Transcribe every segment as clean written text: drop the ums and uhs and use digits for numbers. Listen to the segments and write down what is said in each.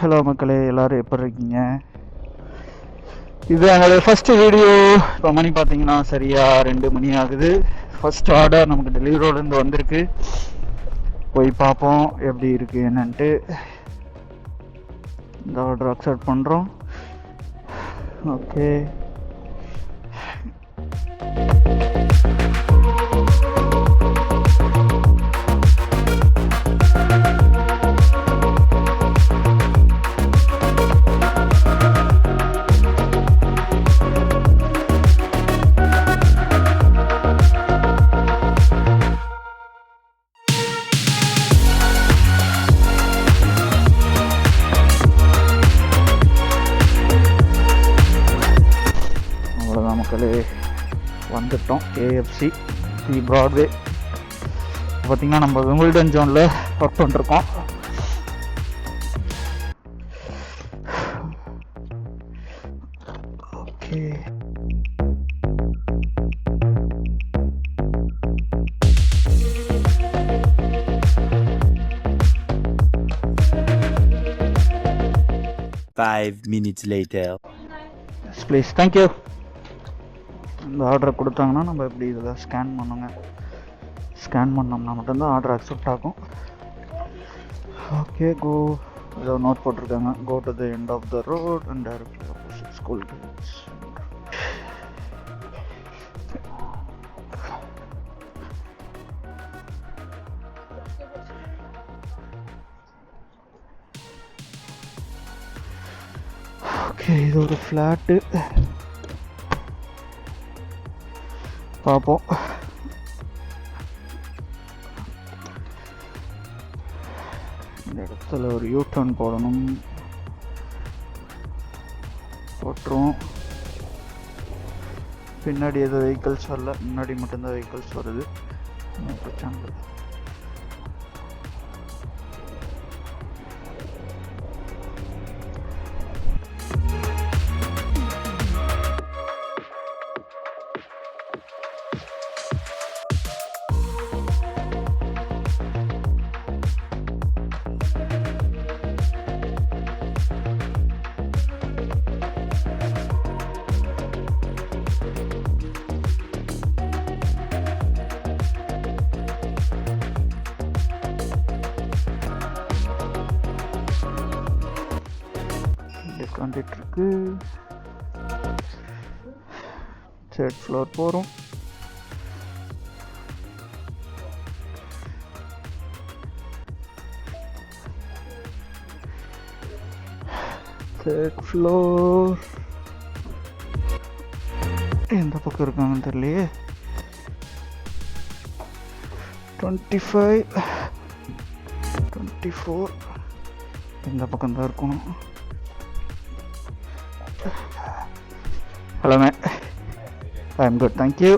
Hello மக்களே, எல்லோரும் எப்படி இருக்கீங்க? இது எங்களோட ஃபஸ்ட்டு வீடியோ. இப்போ மணி பார்த்தீங்கன்னா சரியாக 2 மணி ஆகுது. ஃபஸ்ட் ஆர்டர் நமக்கு டெலிவரியிலேருந்து வந்திருக்கு. போய் பார்ப்போம் எப்படி இருக்குது என்னன்ட்டு. இந்த ஆர்டர் அக்செப்ட் பண்ணுறோம். ஓகே, மக்களே வந்துட்டோம். KFC பிராட்வே பார்த்திங்கன்னா நம்ம விம்பிள்டன் ஜோனில் ஒர்க் பண்ணிருக்கோம். Okay, Five minutes later. Please, thank you. இந்த ஆர்டரை கொடுத்தாங்கன்னா நம்ம எப்படி இதில் ஸ்கேன் பண்ணுங்க. ஸ்கேன் பண்ணோம்னா மட்டும்தான் ஆர்டர் அக்செப்ட் ஆகும். Okay, go. ஏதோ நோட் போட்டிருக்காங்க, go to the end of the road and directly opposite school gates. Okay, இது ஒரு ஃப்ளாட்டு. பார்ப்போம். இந்த இடத்துல ஒரு யூ-டர்ன் போடணும். போட்டுரும். பின்னாடி எதுவும் வெஹிக்கிள்ஸ் வரல, முன்னாடி மட்டும்தான் வெஹிக்கிள்ஸ் வருது. பிரச்சனை இல்லை. வந்துட்டுருக்கு. தேர்ட் ஃப்ளோர் போகிறோம். தேர்ட் ஃப்ளோர் எந்த பக்கம் இருக்காங்கன்னு தெரியலையே. 25, 24 இந்த பக்கம் தான் இருக்கணும். Hello mate, I'm good, thank you.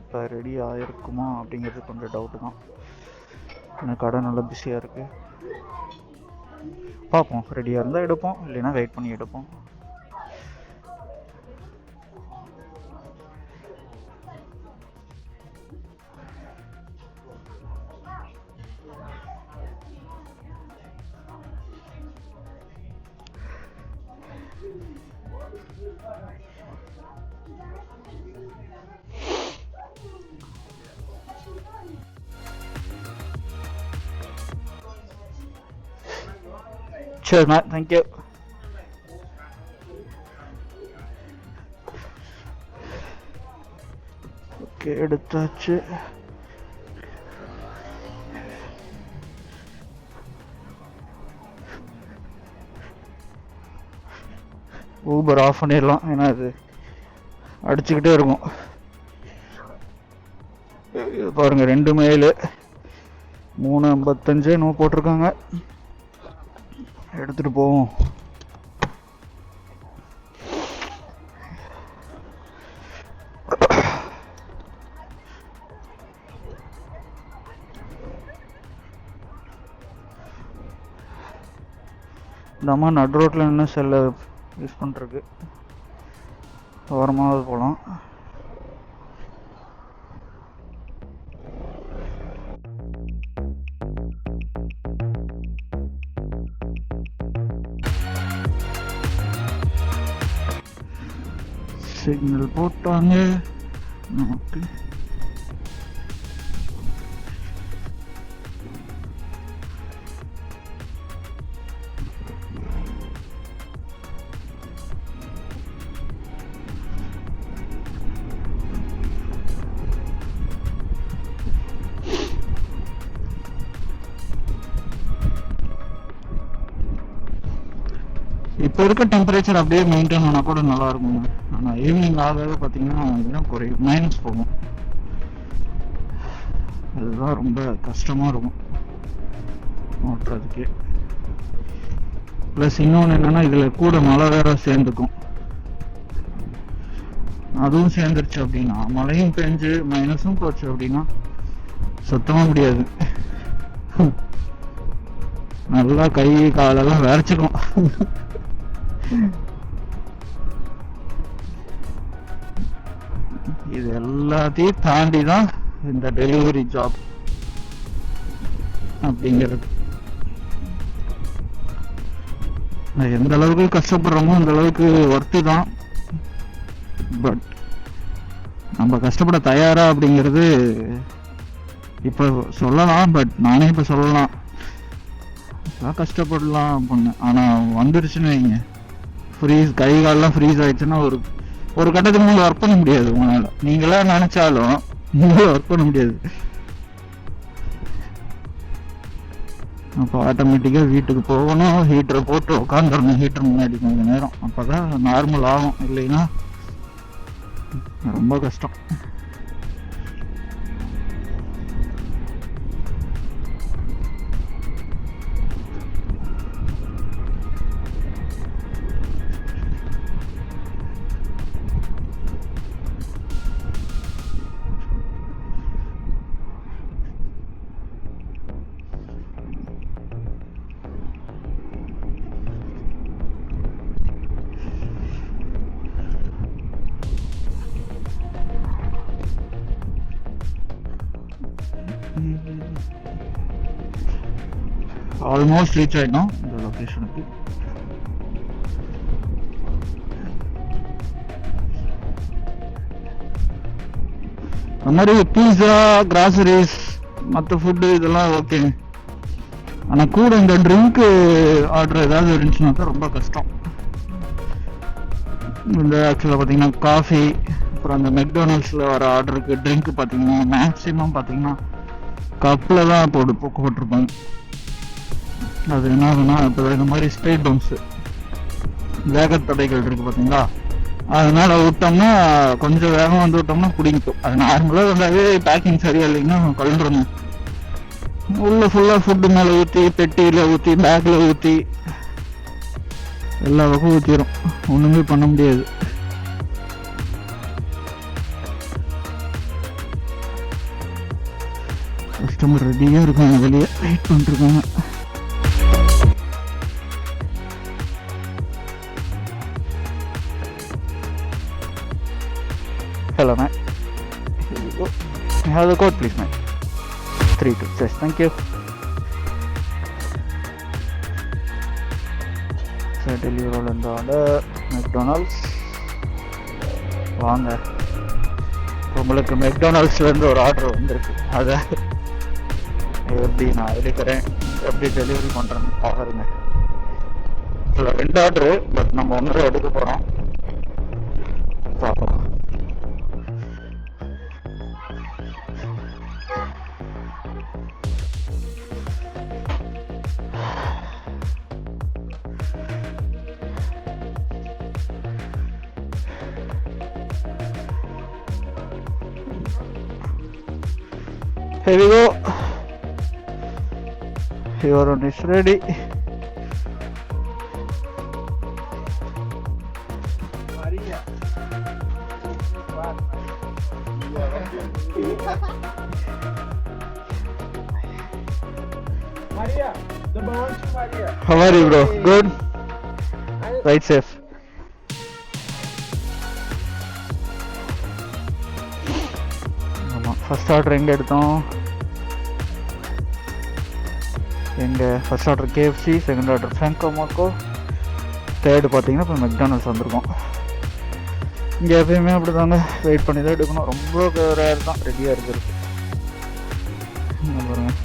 இப்போ ரெடி ஆகிருக்குமா அப்படிங்கிறது கொஞ்சம் டவுட்டு தான். எனக்கு கடை நல்லா பிஸியாக இருக்குது. பார்ப்போம், ரெடியாக இருந்தால் எடுப்போம், இல்லைன்னா வெயிட் பண்ணி எடுப்போம். Cheers, Matt. Thank you. Okay, எடுத்தாச்சு. ஊபர் ஆஃப் பண்ணிடலாம், ஏன்னா அது அடிச்சுக்கிட்டே இருக்கும். பாருங்க 2 மைல் 3:55 நோ போட்டிருக்காங்க. எடுத்துட்டு போவோம். இந்த அம்மா நடு ரோட்டில் என்ன செல்லை யூஸ் பண்ணுறதுக்கு ஓரமாவது போகலாம். சிக்னல் போட்டாங்க நமக்கு. இப்போ இருக்க டெம்பரேச்சர் அப்படியே மெயின்டைன் ஆனால் கூட நல்லா இருக்குங்க. ஆனால் ஈவினிங் ஆக பார்த்தீங்கன்னா இன்னும் குறையும், மைனஸ் போகும். அதுதான் ரொம்ப கஷ்டமாக இருக்கும் ஓட்டுறதுக்கு. ப்ளஸ் இன்னொன்று என்னென்னா இதில் கூட மழை வேற சேர்ந்துக்கும். அதுவும் சேர்ந்துருச்சு அப்படின்னா, மழையும் பெஞ்சு மைனஸும் போச்சு அப்படின்னா சுத்தமாக முடியாது. நல்லா கை காலெல்லாம் விரைச்சிக்கும். இது எல்லாத்தையும் தாண்டி தான் இந்த டெலிவரி ஜாப் அப்படிங்கிறது. எந்த அளவுக்கு கஷ்டப்படுறோமோ அந்த அளவுக்கு ஒர்த்து தான். பட் நம்ம கஷ்டப்பட தயாரா அப்படிங்கிறது இப்ப சொல்லலாம். பட் நானே இப்ப சொல்லலாம் கஷ்டப்படலாம் அப்படின்னு. ஆனா வந்துருச்சுன்னு வைங்க, ஃப்ரீஸ், கை காலெல்லாம் ஃப்ரீஸ் ஆயிடுச்சுன்னா ஒரு கட்டத்துக்கு மேலே ஒர்க் பண்ண முடியாது உங்களால. நீங்களா நினைச்சாலும் நீங்களும் ஒர்க் பண்ண முடியாது. அப்போ ஆட்டோமேட்டிக்கா வீட்டுக்கு போகணும், ஹீட்டரை போட்டு உட்காந்துடணும் ஹீட்டர் முன்னாடி கொஞ்ச நேரம். அப்பதான் நார்மல் ஆகும், இல்லைன்னா ரொம்ப கஷ்டம். ஆல்மோஸ்ட் ரீச் ஆயிடும் இந்த லொகேஷனுக்கு. அந்த மாதிரி பீஸா, கிராசரிஸ், மற்ற ஃபுட்டு இதெல்லாம் ஓகே. ஆனால் கூட இந்த ட்ரிங்க்கு ஆர்டர் ஏதாவது இருந்துச்சுன்னா தான் ரொம்ப கஷ்டம். இந்த ஆக்சுவலாக பார்த்தீங்கன்னா காஃபி, அப்புறம் அந்த மெக்டானல்ட்ஸில் வர ஆர்டருக்கு ட்ரிங்க் பார்த்தீங்கன்னா மேக்ஸிமம் பார்த்தீங்கன்னா கப்பில் தான் போட்டிருப்பாங்க. அது என்ன ஆகுனா, இப்போ இந்த மாதிரி ஸ்ட்ரெயிட் பம்ப்ஸு, வேகத்தடைகள் இருக்கு பார்த்தீங்களா, அதனால விட்டோம்னா கொஞ்சம் வேகம் வந்து விட்டோம்னா பிடிக்கும். அது நார்மலாக வந்தாவே பேக்கிங் சரியா இல்லைன்னா கலந்துடணும். உள்ள ஃபுல்லாக ஃபுட்டு மேலே ஊற்றி, பெட்டியில் ஊற்றி, பேக்கில் ஊற்றி, எல்லா பக்கம் ஊற்றிடும். ஒன்றுமே பண்ண முடியாது. கஸ்டமர் ரெடியாக இருக்காங்க, வெளியே வெயிட் பண்ணிருக்காங்க. Hello, ma'am. Here you go. May I have the code, please, ma'am? 32. Yes, thank you. So, delivery roll and order. McDonald's. வாங்க, உங்களுக்கு மெக்டானல்ட்ஸ்லேருந்து ஒரு ஆர்டர் வந்திருக்கு. அதை எப்படி நான் எடுக்கிறேன், எப்படி டெலிவரி பண்ணுறேன்னு பாருங்க. இதில் 2 ஆர்டரு, பட் நம்ம ஒன்று எடுக்க போகிறோம், பார்க்கலாம். Here we go. Your one is ready. Maria, the bounce, Maria. How are you, bro? Good. Right, safe. ஆமாம், ஃபர்ஸ்ட் ஆர்டர் எங்கே எடுத்தோம்? எங்கள் first order KFC, second order Franco Marco, third பார்த்தீங்கன்னா இப்போ மெக்டானல்ட்ஸ் வந்திருக்கோம். இங்கே எப்பயுமே அப்படி தாங்க, வெயிட் பண்ணி தான் எடுக்கணும். ரொம்ப ரேர் தான் ரெடியாக இருக்கிறது. பாருங்கள்,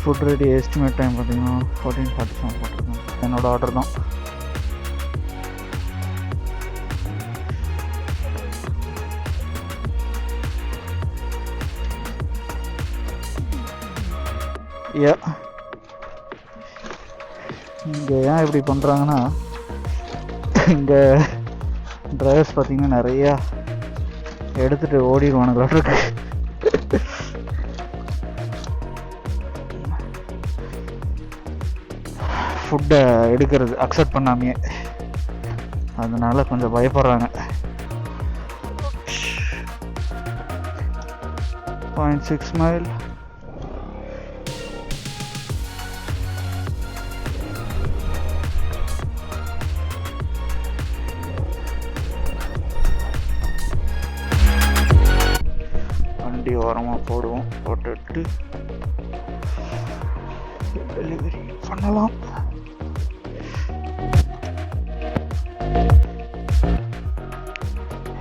ஃபுட் ரெடி எஸ்டிமேட் டைம் பார்த்தீங்கன்னா 14:47 போட்டிருக்கேன். என்னோட ஆர்டர் தான். இங்கே ஏன் இப்படி பண்ணுறாங்கன்னா, இங்கே டிரைவர்ஸ் பார்த்தீங்கன்னா நிறையா எடுத்துகிட்டு ஓடிடுவானுங்களாட்ருக்கு. ஃபுட்டை எடுக்கிறது அக்செப்ட் பண்ணாமையே, அதனால கொஞ்சம் பயப்படுறாங்க. 0.6 மைல். வண்டி ஓரமாக போடுவோம், போட்டுட்டு டெலிவரி பண்ணலாம்.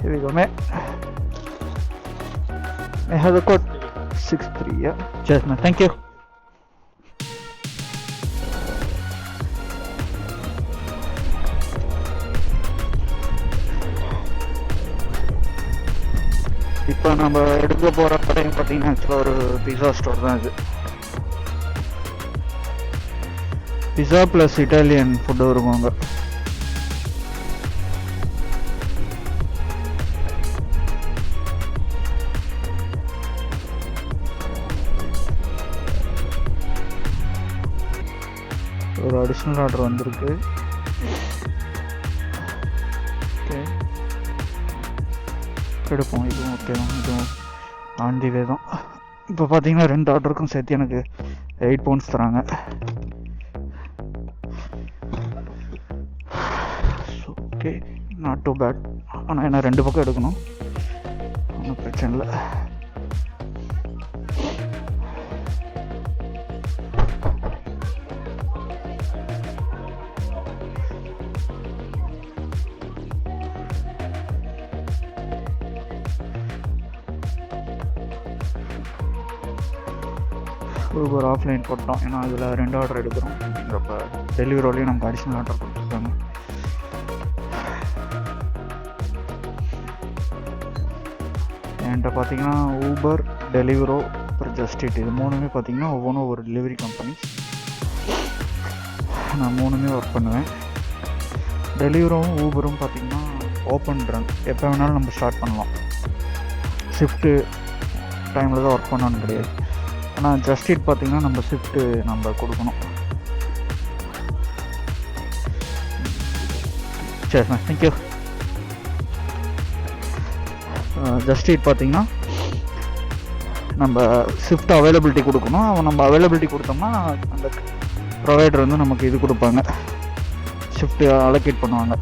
Here we go, mate. I have the code 63, yeah. Cheers, man. Thank you. இப்போ நம்ம எடுக்க போகிற கடையும் பார்த்தீங்கன்னா ஆக்சுவலாக ஒரு பிஸா ஸ்டோர் தான் இது. பிஸா ப்ளஸ் இட்டாலியன் ஃபுட்டு இருக்கும் அங்கே. ஒரு அடிஷ்னல் ஆர்டர் வந்திருக்கு. ஓகே, எடுப்போம். இதுவும் ஓகே தான், இதுவும் ஆண்டி வேதம். இப்போ பார்த்தீங்கன்னா 2 ஆர்டருக்கும் சேர்த்து எனக்கு 8 பவுண்ட்ஸ் தராங்க. Okay, not too bad. ஆனால் என்ன 2 பக்கம் எடுக்கணும், ஒன்றும் பிரச்சனை இல்லை. ஊபர் ஆஃப்லைன் போட்டோம், ஏன்னா அதில் 2 ஆர்டர் எடுக்கிறோம். அப்படிங்கிறப்ப டெலிவரிலையும் நமக்கு அடிஷ்னல் ஆர்டர் கொடுத்துருக்காங்க. என்கிட்ட பார்த்தீங்கன்னா ஊபர், டெலிவரோ, அப்புறம் ஜஸ்ட் இட், இது 3மே பார்த்தீங்கன்னா ஒவ்வொன்றும் ஒரு டெலிவரி கம்பெனி. நான் 3மே ஒர்க் பண்ணுவேன். டெலிவரும் ஊபரும் பார்த்தீங்கன்னா ஓப்பன் ரன், எப்போ வேணாலும் நம்ம ஸ்டார்ட் பண்ணலாம். ஷிஃப்ட்டு டைமில் தான் ஒர்க் பண்ணணும்னு கிடையாது. ஆனால் ஜஸ்ட் இட் பார்த்தீங்கன்னா நம்ம ஷிஃப்ட்டு நம்ம கொடுக்கணும். சரிண்ணா, தேங்க்யூ. ஜஸ்ட் இட் பார்த்தீங்கன்னா நம்ம ஷிஃப்ட் அவைலபிலிட்டி கொடுக்கணும். நம்ம அவைலபிலிட்டி கொடுத்தோம்னா அந்த ப்ரொவைடர் வந்து நமக்கு இது கொடுப்பாங்க, ஷிஃப்ட்டு அலோகேட் பண்ணுவாங்க.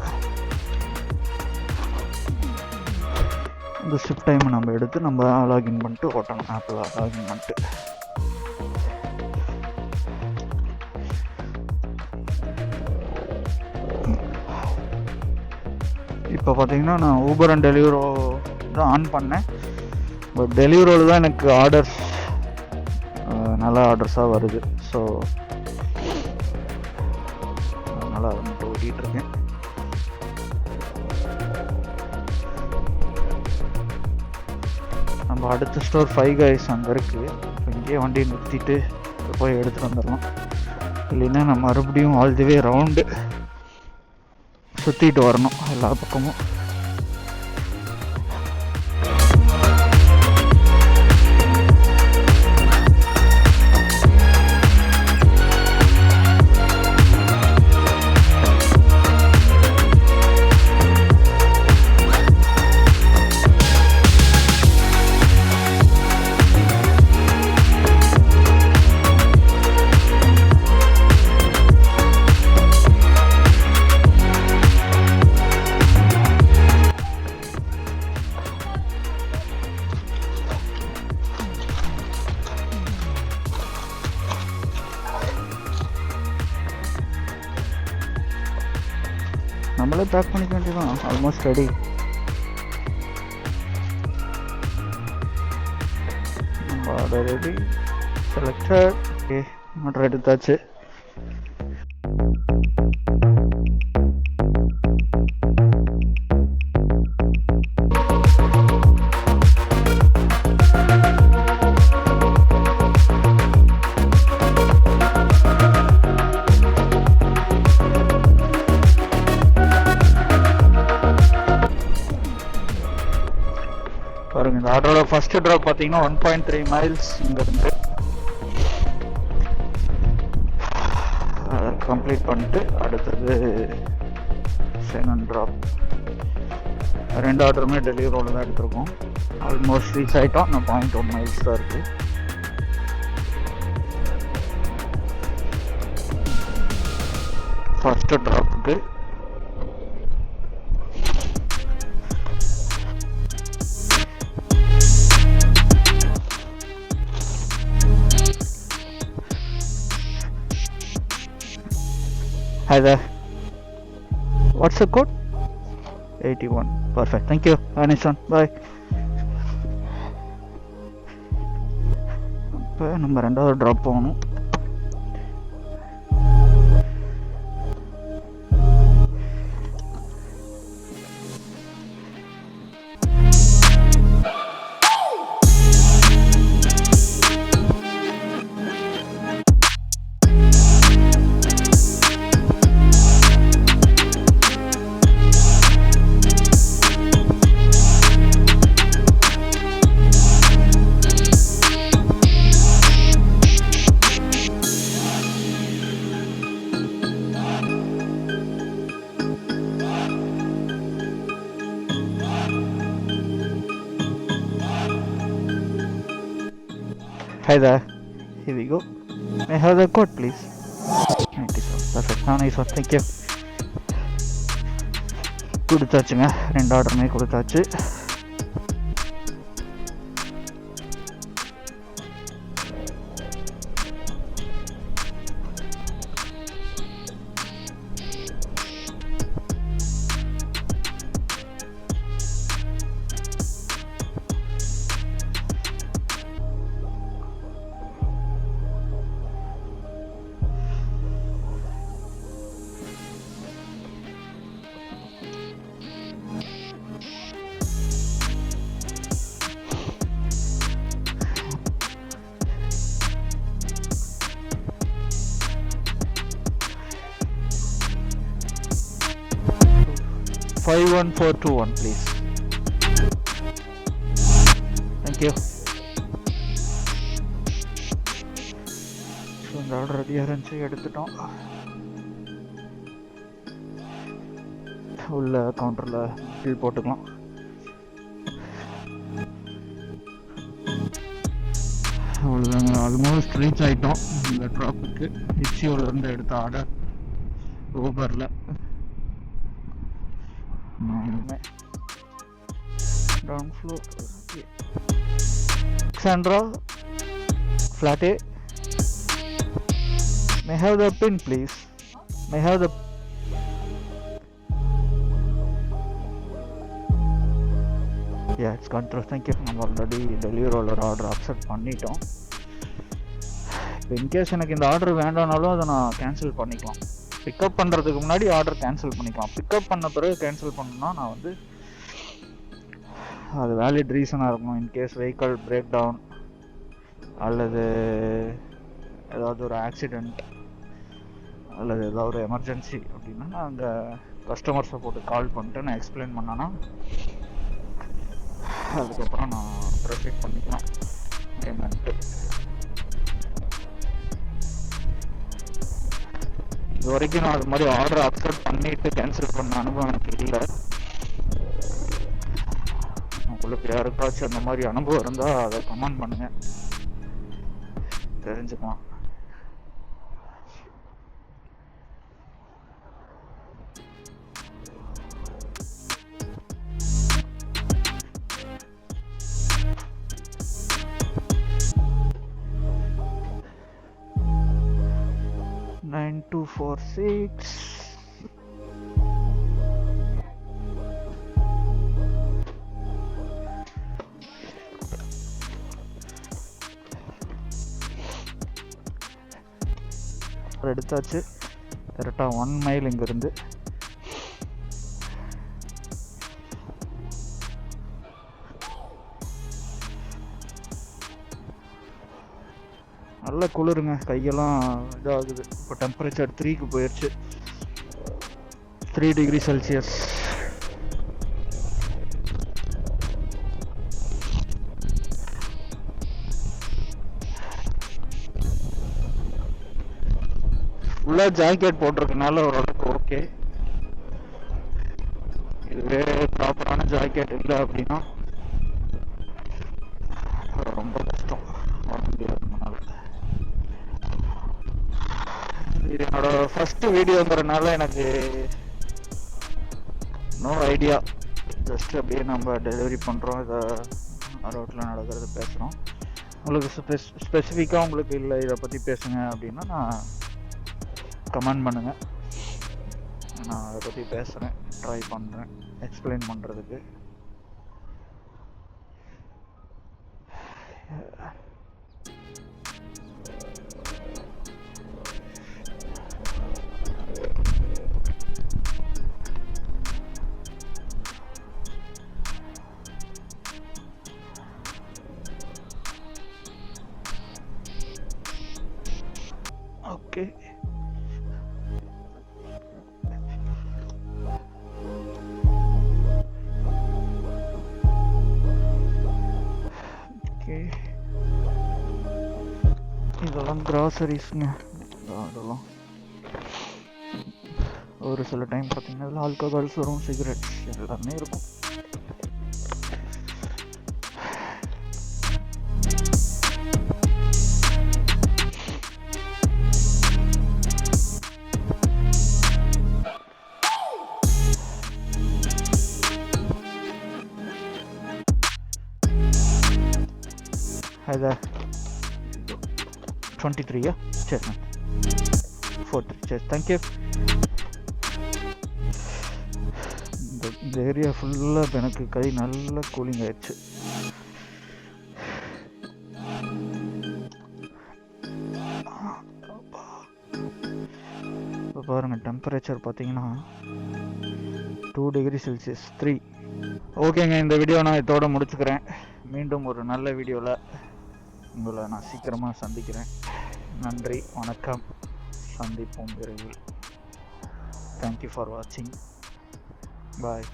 இந்த ஷிஃப்ட் டைமை நம்ம எடுத்து நம்ம லாகின் பண்ணிட்டு ஓட்டணும். ஆப்பில் லாகின் பண்ணிட்டு இப்போ பார்த்தீங்கன்னா நான் ஊபர் அண்ட் டெலிவரோ தான் ஆன் பண்ணேன். பட் டெலிவரோவில் தான் எனக்கு ஆர்டர்ஸ் நல்ல ஆர்டர்ஸாக வருது. ஸோ அதனால் அதை மட்டும் ஓட்டிகிட்ருக்கேன். நம்ம அடுத்த ஸ்டோர் 5 guys அங்கே இருக்குது. இங்கேயே வண்டி நிறுத்திட்டு போய் எடுத்துகிட்டு வந்துடலாம். இல்லைன்னா நம்ம மறுபடியும் ஆல் தி வே ரவுண்டு சுற்றிட்டு வரணும் எல்லா பக்கமும். நம்மளே பேக் பண்ணிக்க வேண்டியதான். Almost ready. நம்ம order ready, selected. Okay, order எடுத்தாச்சு. பாருங்க, இந்த ஆர்டரோட ஃபர்ஸ்ட் ட்ராப் பார்த்தீங்கன்னா 1.3 மைல்ஸ் இங்கேருந்து கம்ப்ளீட் பண்ணிட்டு அடுத்தது செகண்ட் ட்ராப். ரெண்டு ஆர்டருமே டெலிவரியோட தான் எடுத்திருக்கோம். ஆல்மோஸ்ட் ரீச் ஆகிட்டோம். இன்னும் 0.1 மைல்ஸ் தான் இருக்குது. ஃபர்ஸ்ட் ட்ராப்புக்கு Hi there. What's the code? 81. Perfect. Thank you. Nice one. Bye. இப்போ நம்ம ரெண்டாவது ட்ராப் போகணும். Hi there. Here we go. May I have the code, please? 97. Perfect. Nice one. Thank you. கொடுத்தாச்சுங்க. ரெண்டு ஆர்டருமே கொடுத்தாச்சு. Five 1421 please. Thank you. So இந்த order ரெடியாக இருந்துச்சு, எடுத்துட்டோம். உள்ள கவுண்டரில் பில் போட்டுக்கலாம். அவ்வளோதாங்க, ஆல்மோஸ்ட் ரீச் ஆகிட்டோம். இந்த ட்ராப்புக்கு ஹெச்யூலேருந்து எடுத்த order ஊபரில். Ground floor. Sandra, flat A. May I have the pin, please? May I have the... Yeah, it's gone through. Thank you. I'm already delivery roller order accept பண்ணிட்டோம். இப்போ in case எனக்கு இந்த order வேண்டாம்னாலும் அதை நான் cancel பண்ணிக்கலாம். Pickup பண்ணுறதுக்கு முன்னாடி order cancel பண்ணிக்கலாம். பிக்கப் பண்ண பிறகு கேன்சல் பண்ணணும்னா நான் வந்து அது வேலிட் ரீசனாக இருக்கணும். இன்கேஸ் வெஹிக்கிள் பிரேக் டவுன் அல்லது ஏதாவது ஒரு ஆக்சிடெண்ட் அல்லது ஏதாவது ஒரு எமர்ஜென்சி அப்படின்னா நான் அங்கே கஸ்டமர் சப்போர்ட்டுக்கு கால் பண்ணிட்டு நான் எக்ஸ்பிளைன் பண்ணேன்னா அதுக்கப்புறம் நான் ப்ரொசீட் பண்ணிக்கலாம் பேமெண்ட்டு. இது வரைக்கும் நான் அது மாதிரி ஆர்டர் அக்செப்ட் பண்ணிட்டு கேன்சல் பண்ண அனுபவம் எனக்கு இல்லை. உங்களுக்கு யாருக்காச்சும் அந்த மாதிரி அனுபவம் இருந்தால் அதை கமெண்ட் பண்ணுங்க, தெரிஞ்சுக்கலாம். Nine 246. எடுத்தாச்சு. கரெக்டாக 1 மைல் இங்கேருந்து. நல்ல குளிருங்க, கையெல்லாம் இதாகுது. இப்போ டெம்பரேச்சர் 3க்கு போயிடுச்சு, 3 டிகிரி செல்சியஸ். ஃபுல்லாக ஜாக்கெட் போட்டிருக்கனால ஓரளவுக்கு ஓகே. இதுவே ப்ராப்பரான ஜாக்கெட் இல்லை அப்படின்னா ரொம்ப கஷ்டம் வர முடியாதுனால. இது என்னோட ஃபர்ஸ்ட் வீடியோங்கிறனால எனக்கு நோ ஐடியா. ஜஸ்ட் அப்படியே நம்ம டெலிவரி பண்ணுறோம், இதை ரோட்டில் நடக்கிறது பேசுகிறோம். உங்களுக்கு ஸ்பெசிஃபிக்காக உங்களுக்கு இல்லை இதை பற்றி பேசுங்க அப்படின்னா நான் கமெண்ட் பண்ணுங்கள், நான் அதை பற்றி பேசுகிறேன், ட்ரை பண்ணுறேன் எக்ஸ்பிளைன் பண்ணுறதுக்கு. ஓகே, இதெல்லாம் கிராசரிஸ்ங்க. அதெல்லாம் ஒரு சில டைம் பார்த்தீங்கன்னா இதில் ஆல்கஹால்ஸ் வரும், சிகரெட்ஸ் எல்லாமே இருக்கும். இதை 23 சரி, 43 சரி, தேங்க்யூ. இந்த ஏரியா ஃபுல்லாக எனக்கு கை நல்லா கூலிங் ஆயிடுச்சு. இப்போ பாருங்கள் டெம்பரேச்சர் பார்த்தீங்கன்னா 2 டிகிரி செல்சியஸ் 3. ஓகேங்க, இந்த வீடியோ நான் இதோட முடிச்சுக்கிறேன். மீண்டும் ஒரு நல்ல வீடியோவில் உங்களை நான் சீக்கிரமாக சந்திக்கிறேன். நன்றி, வணக்கம், சந்திப்போம் விரைவில். தேங்க்யூ ஃபார் வாட்சிங், பாய்.